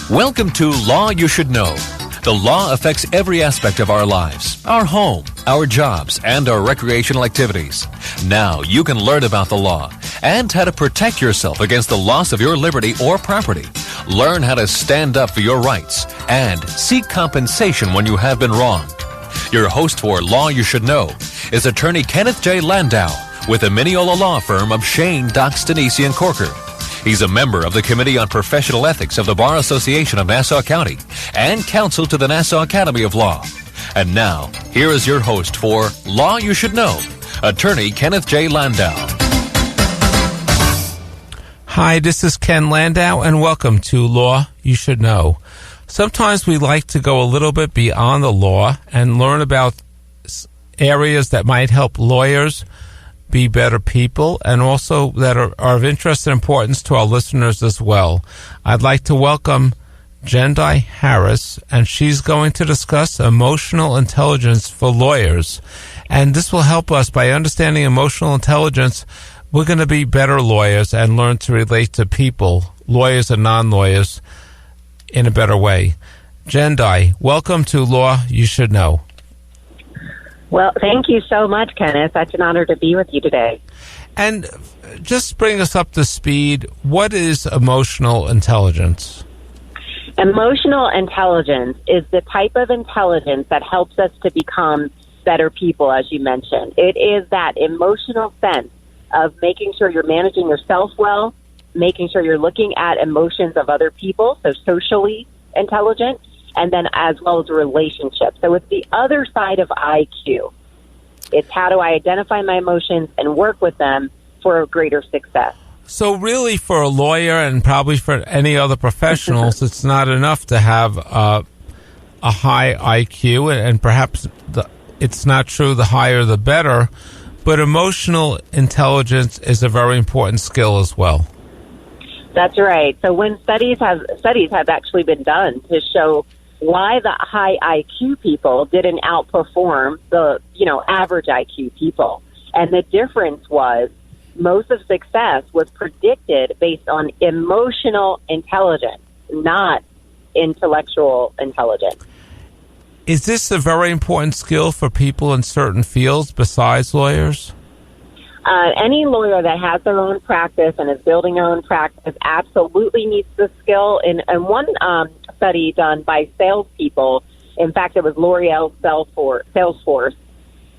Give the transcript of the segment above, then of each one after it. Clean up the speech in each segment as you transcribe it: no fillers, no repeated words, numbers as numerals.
Welcome to Law You Should Know. The law affects every aspect of our lives, our home, our jobs, and our recreational activities. Now you can learn about the law and how to protect yourself against the loss of your liberty or property. Learn how to stand up for your rights and seek compensation when you have been wronged. Your host for Law You Should Know is attorney Kenneth J. Landau with the Mineola law firm of Shane, Dox, Denisi, and Corker. He's a member of the Committee on Professional Ethics of the Bar Association of Nassau County and counsel to the Nassau Academy of Law. And now, here is your host for Law You Should Know, attorney Kenneth J. Landau. Hi, this is Ken Landau, and welcome to Law You Should Know. Sometimes we like to go a little bit beyond the law and learn about areas that might help lawyers be better people, and also that are of interest and importance to our listeners as well. I'd like to welcome Jendayi Harris, and she's going to discuss emotional intelligence for lawyers. And this will help us by understanding emotional intelligence. We're going to be better lawyers and learn to relate to people, lawyers and non-lawyers, in a better way. Jendayi, welcome to Law You Should Know. Well, thank you so much, Kenneth. That's an honor to be with you today. And just bring us up to speed. What is emotional intelligence? Emotional intelligence is the type of intelligence that helps us to become better people, as you mentioned. It is that emotional sense of making sure you're managing yourself well, making sure you're looking at emotions of other people, so socially intelligent, and then as well as relationships. So it's the other side of IQ. It's how do I identify my emotions and work with them for greater success. So really for a lawyer and probably for any other professionals, it's not enough to have a high IQ, and perhaps it's not true the higher the better, but emotional intelligence is a very important skill as well. That's right. So when studies have actually been done to show why the high IQ people didn't outperform the, average IQ people. And the difference was most of success was predicted based on emotional intelligence, not intellectual intelligence. Is this a very important skill for people in certain fields besides lawyers? Any lawyer that has their own practice and is building their own practice absolutely needs this skill. In one study done by salespeople, in fact, it was L'Oreal Salesforce,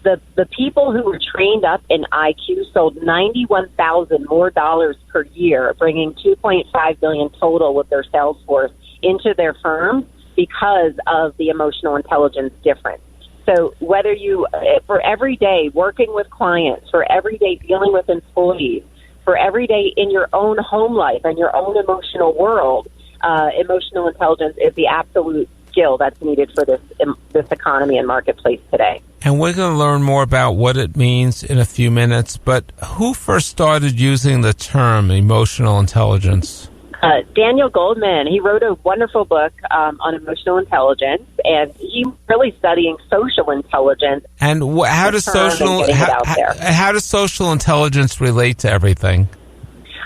the people who were trained up in IQ sold $91,000 more per year, bringing $2.5 billion total with their Salesforce into their firms because of the emotional intelligence difference. So whether you, for every day working with clients, for every day dealing with employees, for every day in your own home life and your own emotional world, emotional intelligence is the absolute skill that's needed for this economy and marketplace today. And we're going to learn more about what it means in a few minutes, but who first started using the term emotional intelligence? Daniel Goldman. He wrote a wonderful book on emotional intelligence, and he's really studying social intelligence. And how does social intelligence relate to everything?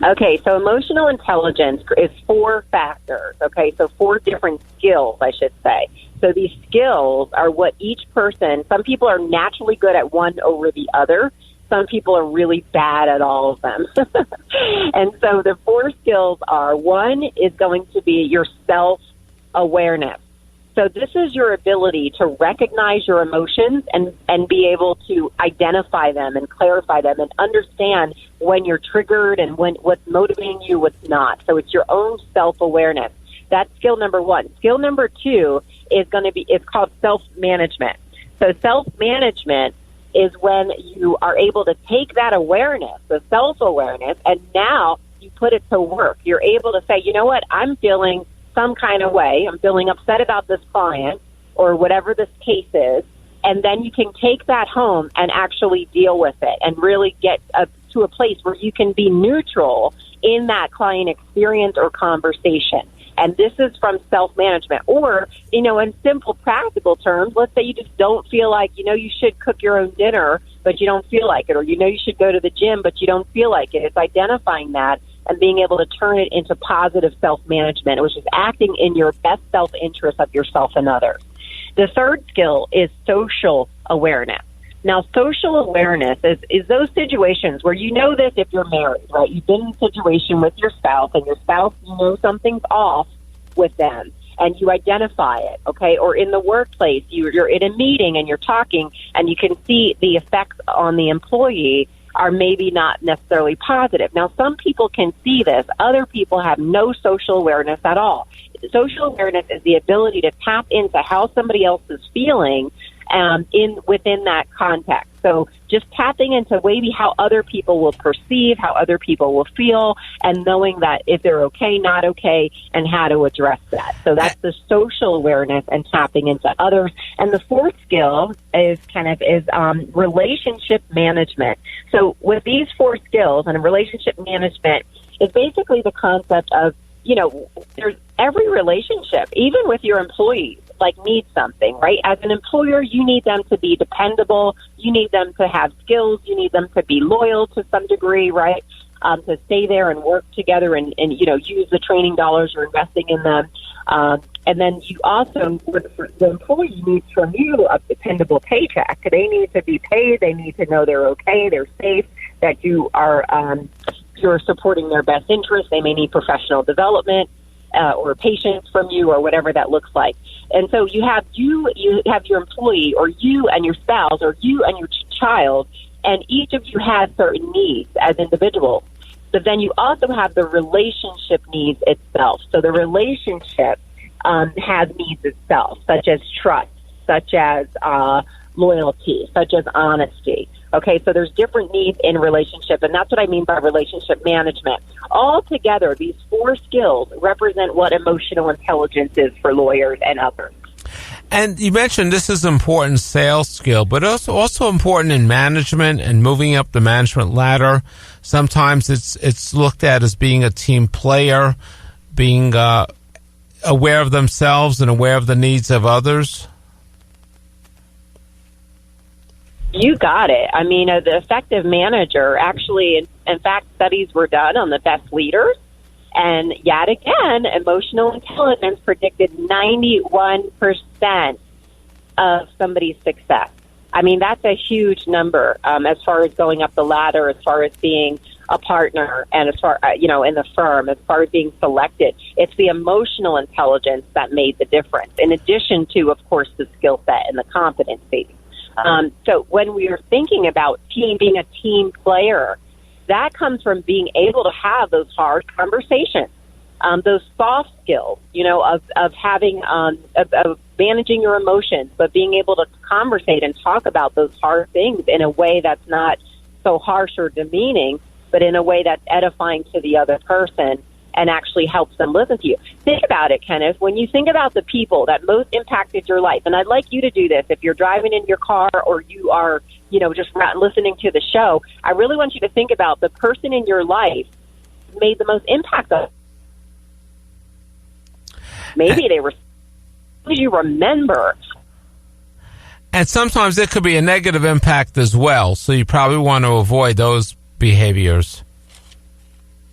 Okay, so emotional intelligence is 4 factors. Okay, so 4 different skills, I should say. So these skills are what each person. Some people are naturally good at one over the other. Some people are really bad at all of them. And so the 4 skills are, 1 is going to be your self-awareness. So this is your ability to recognize your emotions and be able to identify them and clarify them and understand when you're triggered and what's motivating you, what's not. So it's your own self-awareness. That's skill number 1. Skill number 2 is it's called self-management. So self-management is when you are able to take that awareness, the self-awareness, and now you put it to work. You're able to say, you know what, I'm feeling some kind of way. I'm feeling upset about this client or whatever this case is. And then you can take that home and actually deal with it and really get to a place where you can be neutral in that client experience or conversation. And this is from self-management. Or, in simple, practical terms, let's say you just don't feel like, you should cook your own dinner but you don't feel like it, or you know you should go to the gym, but you don't feel like it. It's identifying that and being able to turn it into positive self-management, which is acting in your best self-interest of yourself and others. The third skill is social awareness. Now, social awareness is those situations where you know this if you're married, right? You've been in a situation with your spouse, and your spouse, you know something's off with them, and you identify it, okay? Or in the workplace, you're in a meeting and you're talking, and you can see the effects on the employee are maybe not necessarily positive. Now, some people can see this. Other people have no social awareness at all. Social awareness is the ability to tap into how somebody else is feeling within that context. So just tapping into maybe how other people will perceive, how other people will feel, and knowing that if they're okay, not okay, and how to address that. So that's the social awareness and tapping into others. And the fourth skill is relationship management. So with these four skills, and relationship management is basically the concept of, there's every relationship, even with your employees, needs something, right? As an employer, you need them to be dependable. You need them to have skills. You need them to be loyal to some degree, right? To stay there and work together and use the training dollars you're investing in them. And then you also, the employee needs from you a dependable paycheck. They need to be paid. They need to know they're okay, they're safe, that you are you're supporting their best interest. They may need professional development or patience from you, or whatever that looks like. And so you have your employee, or you and your spouse, or you and your child, and each of you has certain needs as individuals. But then you also have the relationship needs itself. So the relationship has needs itself, such as trust, such as loyalty, such as honesty. Okay, so there's different needs in relationship, and that's what I mean by relationship management. All together, these four skills represent what emotional intelligence is for lawyers and others. And you mentioned this is an important sales skill, but also important in management and moving up the management ladder. Sometimes it's looked at as being a team player, being aware of themselves and aware of the needs of others. You got it. I mean, the effective manager, actually, in fact, studies were done on the best leaders. And yet again, emotional intelligence predicted 91% of somebody's success. I mean, that's a huge number as far as going up the ladder, as far as being a partner, and as far, in the firm, as far as being selected. It's the emotional intelligence that made the difference, in addition to, of course, the skill set and the competency. So when we are thinking about being a team player, that comes from being able to have those hard conversations, those soft skills, of having, of managing your emotions, but being able to conversate and talk about those hard things in a way that's not so harsh or demeaning, but in a way that's edifying to the other person and actually helps them listen to you. Think about it, Kenneth. When you think about the people that most impacted your life, and I'd like you to do this if you're driving in your car or you are, just listening to the show, I really want you to think about the person in your life who made the most impact on you. Maybe they were you remember. And sometimes it could be a negative impact as well, so you probably want to avoid those behaviors.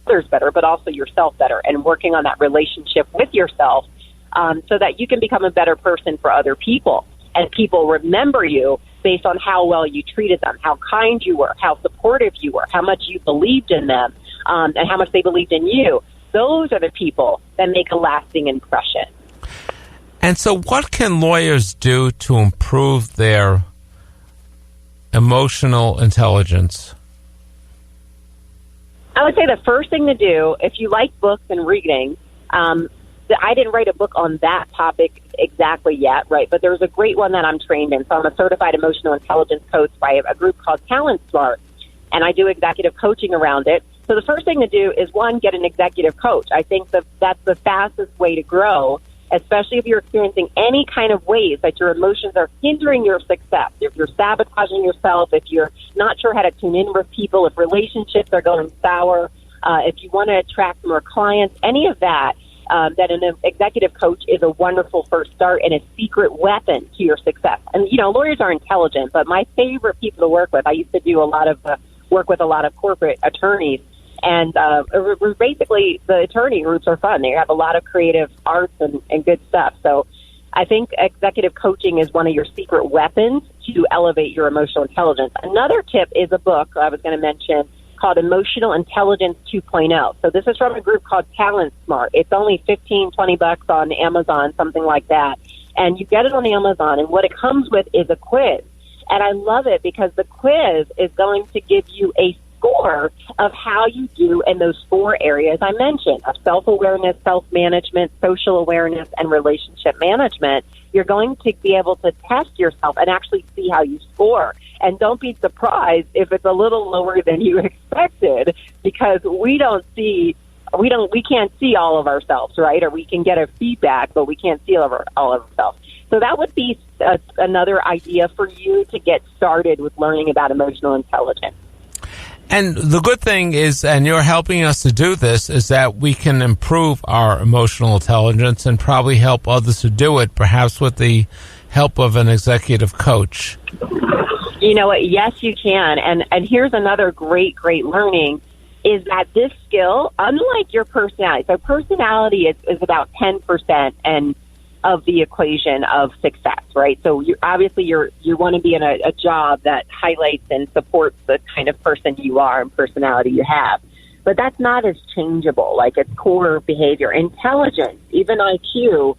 Others better, but also yourself better, and working on that relationship with yourself so that you can become a better person for other people. And people remember you based on how well you treated them, how kind you were, how supportive you were, how much you believed in them, and how much they believed in you. Those are the people that make a lasting impression. And so what can lawyers do to improve their emotional intelligence? I would say the first thing to do, if you like books and reading, I didn't write a book on that topic exactly yet, right? But there's a great one that I'm trained in. So I'm a certified emotional intelligence coach by a group called Talent Smart, and I do executive coaching around it. So the first thing to do is, one, get an executive coach. I think that's the fastest way to grow, especially if you're experiencing any kind of ways that your emotions are hindering your success. If you're sabotaging yourself, if you're not sure how to tune in with people, if relationships are going sour, if you want to attract more clients, any of that, that an executive coach is a wonderful first start and a secret weapon to your success. And, lawyers are intelligent, but my favorite people to work with, I used to do a lot of work with a lot of corporate attorneys, and basically the attorney groups are fun. They have a lot of creative arts and good stuff. So I think executive coaching is one of your secret weapons to elevate your emotional intelligence. Another tip is a book I was going to mention called Emotional Intelligence 2.0. So this is from a group called Talent Smart. It's only $15-20 on Amazon, something like that. And you get it on Amazon, and what it comes with is a quiz. And I love it because the quiz is going to give you a score of how you do in those 4 areas I mentioned, of self-awareness, self-management, social awareness, and relationship management. You're going to be able to test yourself and actually see how you score. And don't be surprised if it's a little lower than you expected, because we can't see all of ourselves, right? Or we can get a feedback, but we can't see all of ourselves. So that would be another idea for you to get started with learning about emotional intelligence. And the good thing is, and you're helping us to do this, is that we can improve our emotional intelligence and probably help others to do it, perhaps with the help of an executive coach. You know what? Yes, you can. And here's another great learning, is that this skill, unlike your personality, so personality is about 10% and of the equation of success, right? So you want to be in a job that highlights and supports the kind of person you are and personality you have. But that's not as changeable, like it's core behavior. Intelligence, even IQ,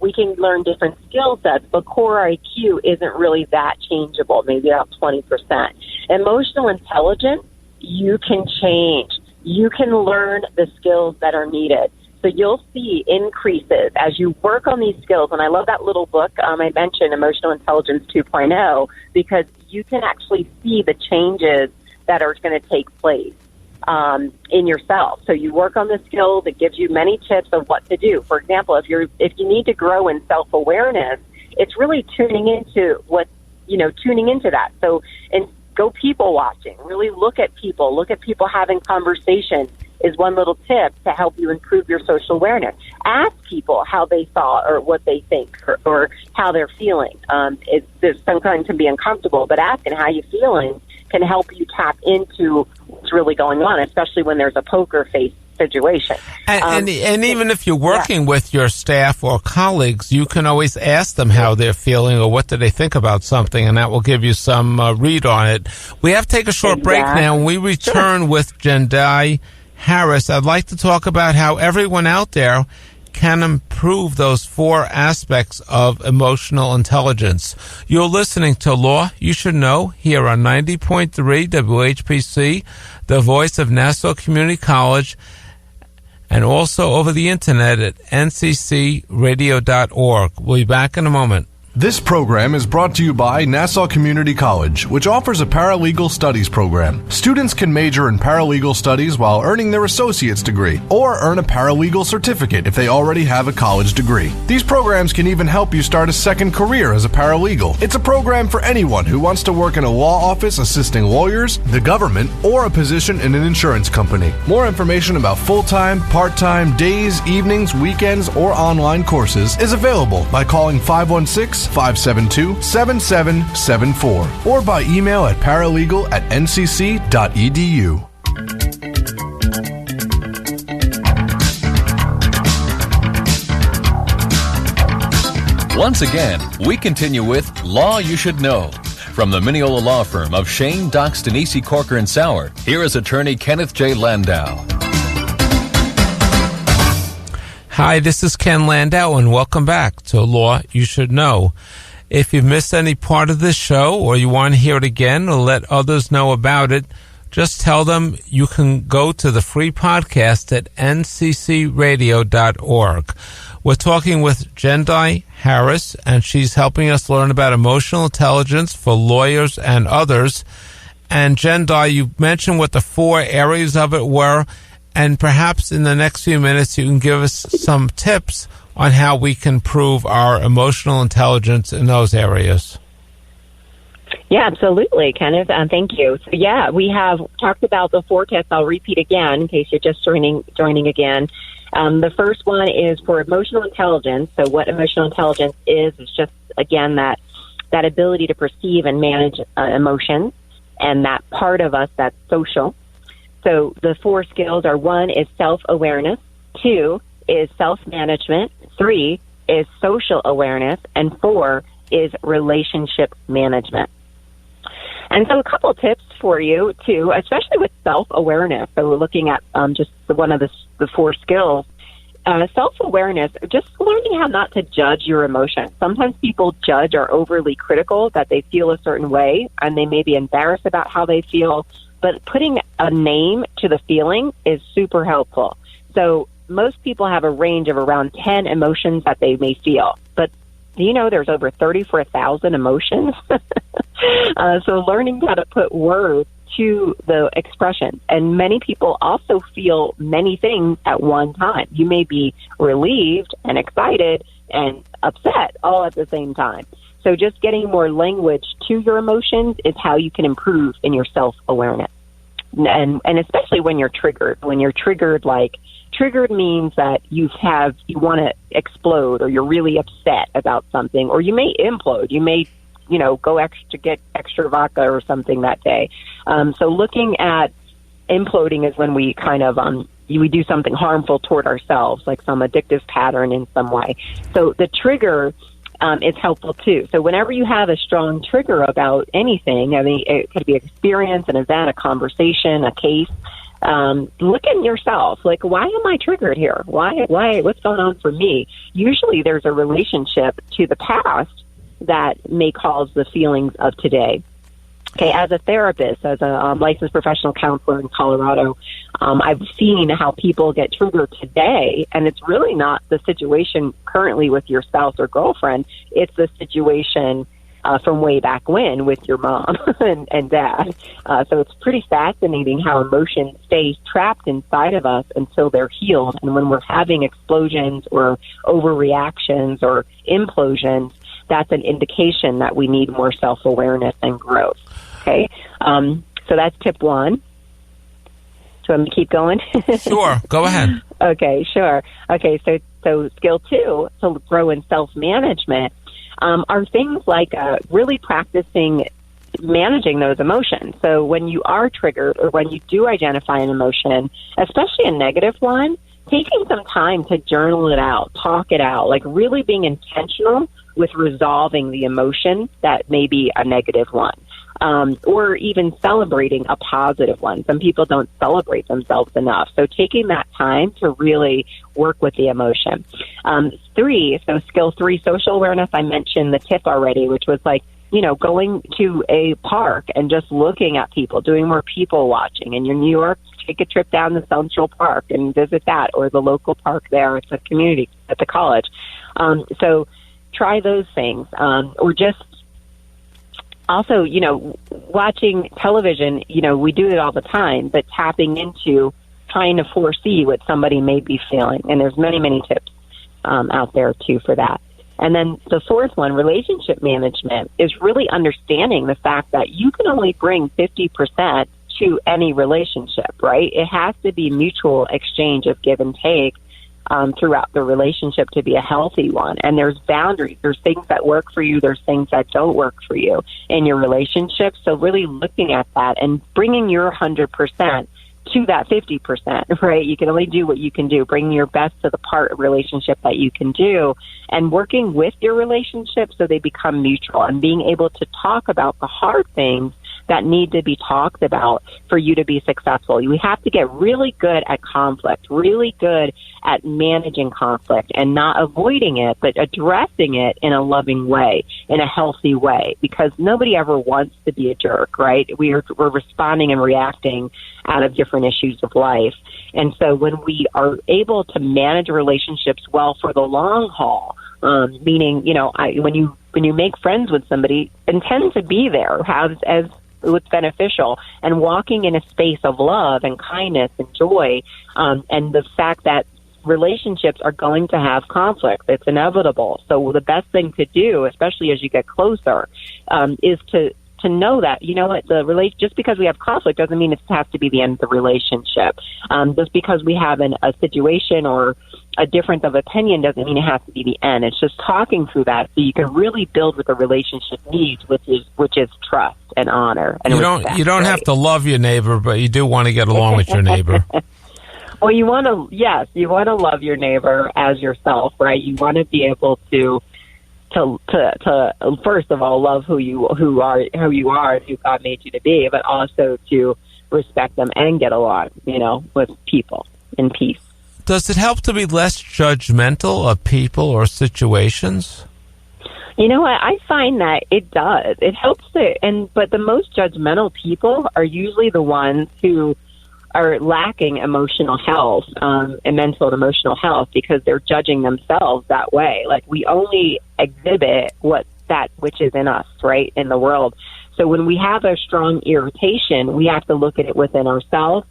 we can learn different skill sets, but core IQ isn't really that changeable, maybe about 20%. Emotional intelligence, you can change. You can learn the skills that are needed. So you'll see increases as you work on these skills. And I love that little book I mentioned, Emotional Intelligence 2.0, because you can actually see the changes that are going to take place in yourself. So you work on the skills. It gives you many tips of what to do. For example, if you need to grow in self-awareness, it's really tuning into that. So, and go people watching. Really look at people having conversations is one little tip to help you improve your social awareness. Ask people how they thought or what they think or how they're feeling. There's sometimes can be uncomfortable, but asking how you're feeling can help you tap into what's really going on, especially when there's a poker face situation. And even if you're working with your staff or colleagues, you can always ask them how they're feeling or what do they think about something, and that will give you some read on it. We have to take a short break now. When we return with Jendayi Harris, I'd like to talk about how everyone out there can improve those 4 aspects of emotional intelligence. You're listening to Law You Should Know here on 90.3 WHPC, the voice of Nassau Community College, and also over the internet at nccradio.org. We'll be back in a moment. This program is brought to you by Nassau Community College, which offers a paralegal studies program. Students can major in paralegal studies while earning their associate's degree, or earn a paralegal certificate if they already have a college degree. These programs can even help you start a second career as a paralegal. It's a program for anyone who wants to work in a law office assisting lawyers, the government, or a position in an insurance company. More information about full-time, part-time, days, evenings, weekends, or online courses is available by calling 516-572-7774 or by email at paralegal@ncc.edu. Once again, we continue with Law You Should Know. From the Mineola Law Firm of Shane, Dox, Denise, Corker, and Sauer, here is attorney Kenneth J. Landau. Hi, this is Ken Landau, and welcome back to Law You Should Know. If you've missed any part of this show or you want to hear it again or let others know about it, just tell them you can go to the free podcast at nccradio.org. We're talking with Jendayi Harris, and she's helping us learn about emotional intelligence for lawyers and others. And Jendayi, you mentioned what the 4 areas of it were, and perhaps in the next few minutes you can give us some tips on how we can improve our emotional intelligence in those areas. Yeah, absolutely, Kenneth. Thank you. So, we have talked about the 4 tests. I'll repeat again in case you're just joining again. The first one is for emotional intelligence. So what emotional intelligence is just, again, that ability to perceive and manage emotions, and that part of us that's social. So the 4 skills are: 1 is self-awareness, 2 is self-management, 3 is social awareness, and 4 is relationship management. And so a couple tips for you, too, especially with self-awareness. So we're looking at just one of the 4 skills. Self-awareness, just learning how not to judge your emotions. Sometimes people judge or are overly critical that they feel a certain way, and they may be embarrassed about how they feel, but putting a name to the feeling is super helpful. So most people have a range of around 10 emotions that they may feel, but do you know there's over 34,000 emotions? So learning how to put words to the expression. And many people also feel many things at one time. You may be relieved and excited and upset all at the same time. So just getting more language to your emotions is how you can improve in your self-awareness. And especially when you're triggered. When you're triggered, like, triggered means that you want to explode, or you're really upset about something, or you may implode. You may, get extra vodka or something that day. So looking at imploding is when we kind of, we do something harmful toward ourselves, like some addictive pattern in some way. So the trigger is helpful too. So whenever you have a strong trigger about anything, I mean, it could be an experience, an event, a conversation, a case, look at yourself. Like, why am I triggered here? Why, what's going on for me? Usually there's a relationship to the past that may cause the feelings of today. Okay, as a therapist, as a licensed professional counselor in Colorado, I've seen how people get triggered today, and it's really not the situation currently with your spouse or girlfriend. It's the situation from way back when with your mom and dad. So it's pretty fascinating how emotions stay trapped inside of us until they're healed. And when we're having explosions or overreactions or implosions, that's an indication that we need more self-awareness and growth. Okay, so that's tip 1. So I'm going to keep going? Sure, go ahead. Okay, sure. Okay, so skill 2, to grow in self-management, are things like really practicing managing those emotions. So when you are triggered, or when you do identify an emotion, especially a negative one, taking some time to journal it out, talk it out, like really being intentional with resolving the emotion that may be a negative one. Or even celebrating a positive one. Some people don't celebrate themselves enough. So taking that time to really work with the emotion. 3, so skill 3, social awareness, I mentioned the tip already, which was like, going to a park and just looking at people, doing more people watching. And you're in New York, take a trip down to Central Park and visit that, or the local park there at the community, at the college. So try those things. Or just also, watching television, we do it all the time, but tapping into trying to foresee what somebody may be feeling. And there's many, many tips out there, too, for that. And then the 4th one, relationship management, is really understanding the fact that you can only bring 50% to any relationship, right? It has to be mutual exchange of give and take throughout the relationship to be a healthy one. And there's boundaries. There's things that work for you. There's things that don't work for you in your relationship. So really looking at that and bringing your 100% to that 50%, right? You can only do what you can do. Bring your best to the part of relationship that you can do, and working with your relationship so they become mutual, and being able to talk about the hard things that need to be talked about for you to be successful. We have to get really good at conflict, really good at managing conflict and not avoiding it, but addressing it in a loving way, in a healthy way, because nobody ever wants to be a jerk, right? We're responding and reacting out of different issues of life. And so when we are able to manage relationships well for the long haul, meaning, when you make friends with somebody, intend to be there as what's beneficial, and walking in a space of love and kindness and joy, and the fact that relationships are going to have conflict. It's inevitable. So the best thing to do, especially as you get closer, is to to know that, you know what, just because we have conflict doesn't mean it has to be the end of the relationship. Just because we have a situation or a difference of opinion doesn't mean it has to be the end. It's just talking through that so you can really build what the relationship needs, which is trust and honor and respect. You don't have to love your neighbor, but you do want to get along with your neighbor. Well, you want to love your neighbor as yourself, right? You want to be able to first of all love who you are, who God made you to be, but also to respect them and get along, with people in peace. Does it help to be less judgmental of people or situations? You know what? I find that it does. It helps but the most judgmental people are usually the ones who are lacking emotional health, and mental and emotional health, because they're judging themselves that way. Like, we only exhibit that which is in us, right, in the world. So when we have a strong irritation, we have to look at it within ourselves.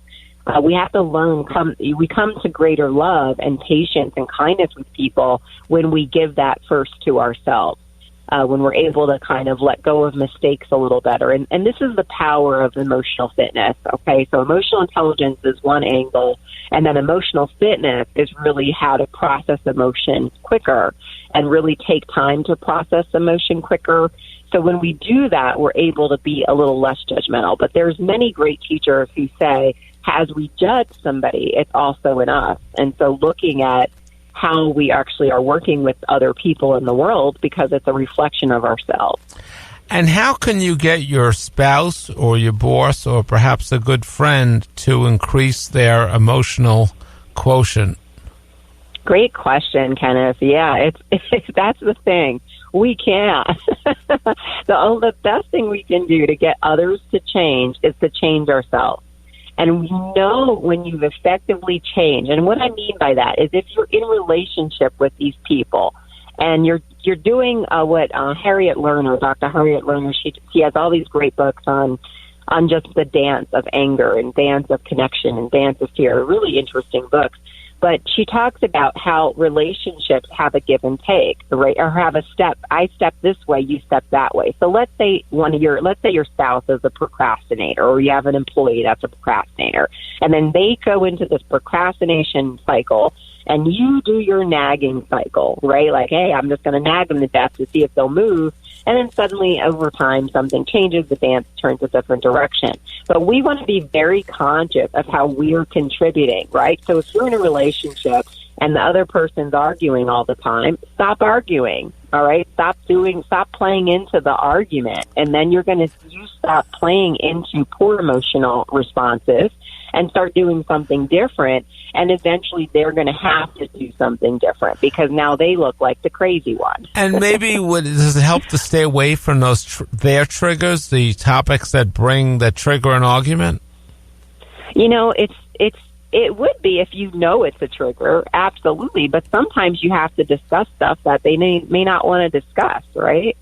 We have to learn, we come to greater love and patience and kindness with people when we give that first to ourselves. When we're able to kind of let go of mistakes a little better. And this is the power of emotional fitness, okay? So emotional intelligence is one angle, and then emotional fitness is really how to process emotion quicker and really take time to process emotion quicker. So when we do that, we're able to be a little less judgmental. But there's many great teachers who say, as we judge somebody, it's also in us. And so looking at how we actually are working with other people in the world, because it's a reflection of ourselves. And how can you get your spouse or your boss or perhaps a good friend to increase their emotional quotient? Great question, Kenneth. Yeah, that's the thing. We can't. The best thing we can do to get others to change is to change ourselves. And we know when you've effectively changed. And what I mean by that is if you're in relationship with these people and you're doing what Harriet Lerner, Dr. Harriet Lerner, she has all these great books on just the dance of anger and dance of connection and dance of fear, really interesting books. But she talks about how relationships have a give and take, right? Or have a step. I step this way, you step that way. So let's say your spouse is a procrastinator, or you have an employee that's a procrastinator, and then they go into this procrastination cycle, and you do your nagging cycle, right? Like, hey, I'm just going to nag them to death to see if they'll move. And then suddenly, over time, something changes, the dance turns a different direction. But we want to be very conscious of how we're contributing, right? So if you're in a relationship and the other person's arguing all the time, stop arguing, all right? Stop playing into the argument. And then you stop playing into poor emotional responses and start doing something different. And eventually they're going to have to do something different because now they look like the crazy one. And maybe does it help to stay away from their triggers, the topics that trigger an argument? It would be if you know it's a trigger, absolutely. But sometimes you have to discuss stuff that they may not want to discuss, right?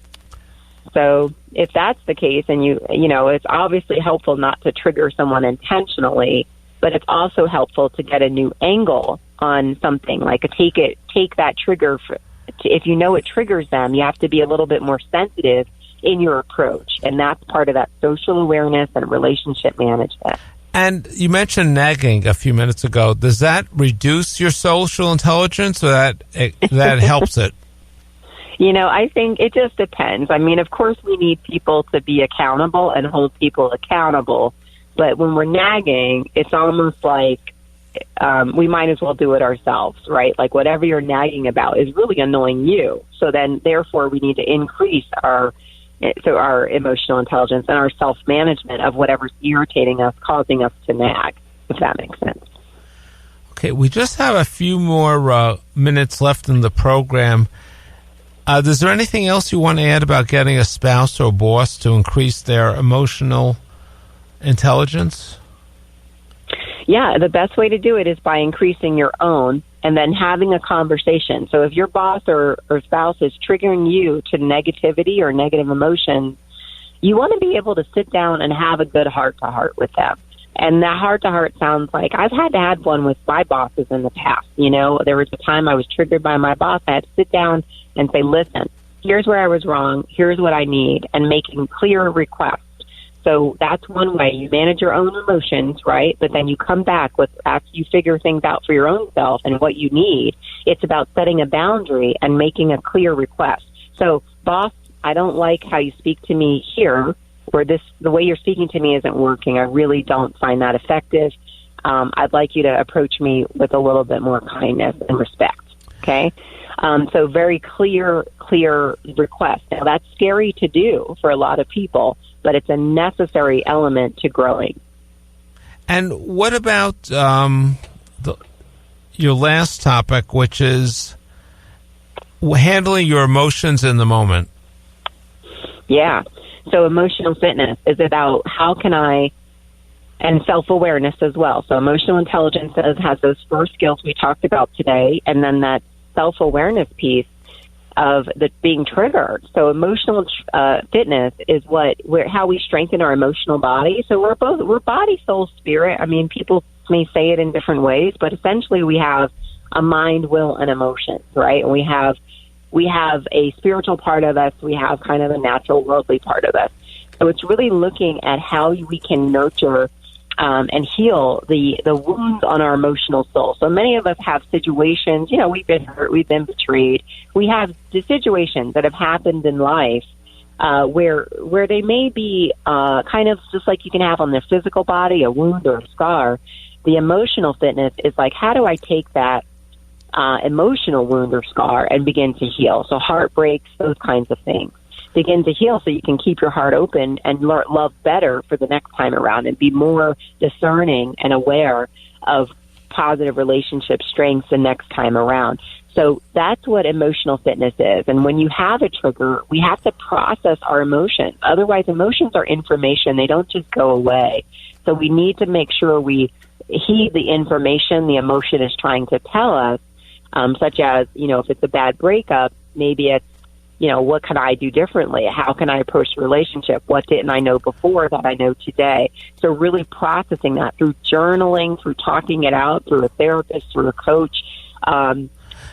So if that's the case, and it's obviously helpful not to trigger someone intentionally, but it's also helpful to get a new angle on something, like take that trigger. If you know it triggers them, you have to be a little bit more sensitive in your approach. And that's part of that social awareness and relationship management. And you mentioned nagging a few minutes ago. Does that reduce your social intelligence, or that helps it? I think it just depends. I mean, of course, we need people to be accountable and hold people accountable. But when we're nagging, it's almost like we might as well do it ourselves, right? Like whatever you're nagging about is really annoying you. So then, therefore, we need to increase our emotional intelligence and our self-management of whatever's irritating us, causing us to nag, if that makes sense. Okay, we just have a few more minutes left in the program. Is there anything else you want to add about getting a spouse or boss to increase their emotional intelligence? Yeah, the best way to do it is by increasing your own and then having a conversation. So if your boss or spouse is triggering you to negativity or negative emotions, you want to be able to sit down and have a good heart-to-heart with them. And that heart-to-heart sounds like I've had to have one with my bosses in the past. There was a time I was triggered by my boss. I had to sit down and say, listen, here's where I was wrong, here's what I need, and making clear requests. So that's one way. You manage your own emotions, right? But then you come back with, after you figure things out for your own self and what you need, it's about setting a boundary and making a clear request. So, boss, I don't like how you speak to me here, or the way you're speaking to me isn't working. I really don't find that effective. I'd like you to approach me with a little bit more kindness and respect. Okay? So very clear request. Now, that's scary to do for a lot of people, but it's a necessary element to growing. And what about your last topic, which is handling your emotions in the moment? Yeah. So emotional fitness is about how can I, and self-awareness as well. So emotional intelligence has those 4 skills we talked about today, and then that self-awareness piece of the being triggered. So emotional fitness is how we strengthen our emotional body. So we're body, soul, spirit. I mean, people may say it in different ways, but essentially we have a mind, will, and emotions, right? And we have a spiritual part of us. We have kind of a natural, worldly part of us. So it's really looking at how we can nurture and heal the wounds on our emotional soul. So many of us have situations, we've been hurt, we've been betrayed. We have the situations that have happened in life where they may be kind of just like you can have on the physical body, a wound or a scar. The emotional fitness is like, how do I take that emotional wound or scar and begin to heal? So heartbreaks, those kinds of things. Begin to heal so you can keep your heart open and love better for the next time around and be more discerning and aware of positive relationship strengths the next time around. So that's what emotional fitness is. And when you have a trigger, we have to process our emotions. Otherwise, emotions are information. They don't just go away. So we need to make sure we heed the information the emotion is trying to tell us, such as, if it's a bad breakup, maybe it's, what can I do differently? How can I approach the relationship? What didn't I know before that I know today? So really processing that through journaling, through talking it out, through a therapist, through a coach,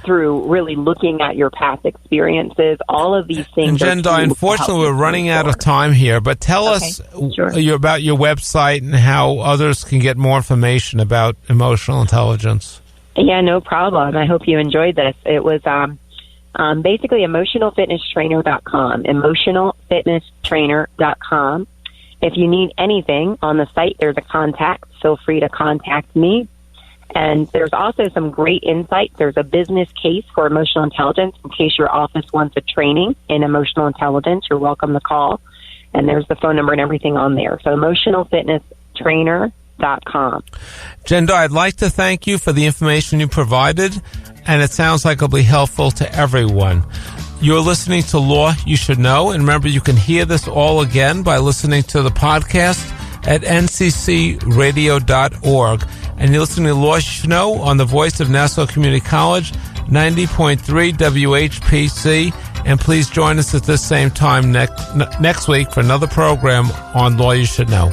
through really looking at your past experiences, all of these things. And Jendayi, unfortunately, we're running out of time here, but tell us about your website and how others can get more information about emotional intelligence. Yeah, no problem. I hope you enjoyed this. It was basically emotionalfitnesstrainer.com, emotionalfitnesstrainer.com. If you need anything on the site, there's a contact. Feel free to contact me. And there's also some great insights. There's a business case for emotional intelligence in case your office wants a training in emotional intelligence. You're welcome to call. And there's the phone number and everything on there. So emotionalfitnesstrainer.com. Jendayi, I'd like to thank you for the information you provided, and it sounds like it'll be helpful to everyone. You're listening to Law You Should Know, and remember, you can hear this all again by listening to the podcast at nccradio.org. And you're listening to Law You Should Know on the voice of Nassau Community College, 90.3 WHPC. And please join us at this same time next week for another program on Law You Should Know.